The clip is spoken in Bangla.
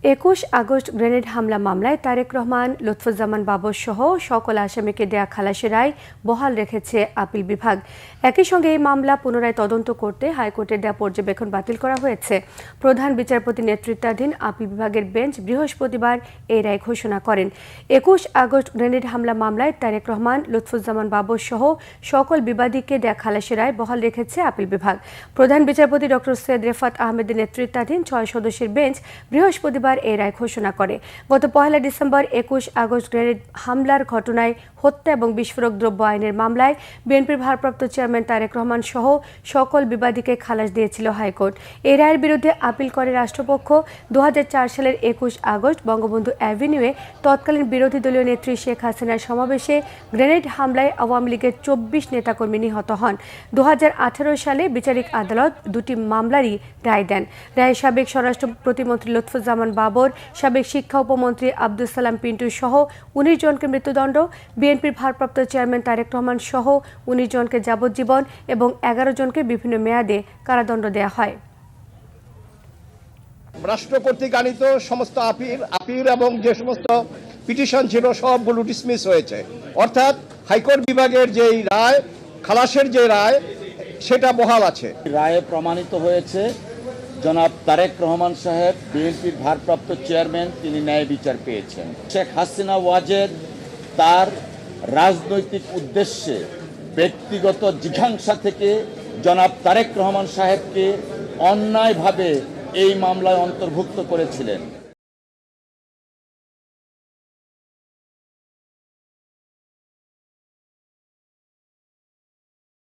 21 আগস্ট গ্রেনেড হামলা মামলায় তারেক রহমান, লুৎফুজ্জামান বাবর সহ সকল আসামিকে দেয়া খালাসের রায় বহাল রেখেছে আপিল বিভাগ। একই সঙ্গে এই মামলা পুনরায় তদন্ত করতে হাইকোর্টের দেয়া পর্যবেক্ষণ বাতিল করা হয়েছে। প্রধান বিচারপতি নেতৃত্বাধীন আপিল বিভাগের বেঞ্চ বৃহস্পতিবার এই রায় ঘোষণা করেন। 21 আগস্ট গ্রেনেড হামলা মামলায় তারেক রহমান, লুৎফুজ্জামান বাবর সহ সকল বিবাদীকে দেয়া খালাসের রায় বহাল রেখেছে আপিল বিভাগ। প্রধান বিচারপতি ডক্টর সৈয়দ রেফাত আহমেদের নেতৃত্বাধীন 6 সদস্যের বেঞ্চ বৃহস্পতিবার এই রায় ঘোষণা করে। গত 1 ডিসেম্বর 21 আগস্ট গ্রেনেড হামলার ঘটনায় হত্যা এবং বিস্ফোরক দ্রব্য আইনের মামলায় বিএনপির ভারপ্রাপ্ত চেয়ারম্যান তারেক রহমান সহ সকল বিবাদীকে খালাস দিয়েছিল হাইকোর্ট। এই রায়ের বিরুদ্ধে আপিল করে রাষ্ট্রপক্ষ 2004 সালের 21 আগস্ট বঙ্গবন্ধু অ্যাভিনিউয়ে তৎকালীন বিরোধী দলীয় নেত্রী শেখ হাসিনার সমাবেশে গ্রেনেড হামলায় আওয়ামী লীগের 24 নেতাকর্মী নিহত হন। 2018 সালে বিচারিক আদালত দুটি মামলারই রায় দেন। রায়ে সাবেক স্বরাষ্ট্র প্রতিমন্ত্রী লুৎফুজ্জামান বাবর, সাবেক শিক্ষা উপমন্ত্রী আব্দুল সালাম পিন্টু সহ 19 জনকে মৃত্যুদণ্ড, বিএনপির ভারপ্রাপ্ত চেয়ারম্যান তারেক রহমান সহ 19 জনকে যাবজ্জীবন এবং 11 জনকে বিভিন্ন মেয়াদে কারাদণ্ড দেওয়া হয়। রাষ্ট্র কর্তৃক আনিত সমস্ত আপিল এবং যে সমস্ত পিটিশন ছিল সবগুলো ডিসমিস হয়েছে, অর্থাৎ হাইকোর্ট বিভাগের যেই রায়, খালাসের যে রায়, সেটা বহাল আছে। রায়ে প্রমাণিত হয়েছে জনাব তারেক রহমান সাহেব, বিএনপির ভারপ্রাপ্ত চেয়ারম্যান, তিনি ন্যায় বিচার পেয়েছেন। শেখ হাসিনা ওয়াজেদ তার রাজনৈতিক উদ্দেশ্যে ব্যক্তিগত জিঘাংসা থেকে জনাব তারেক রহমান সাহেবকে অন্যায়ভাবে এই মামলায় অন্তর্ভুক্ত করেছিলেন।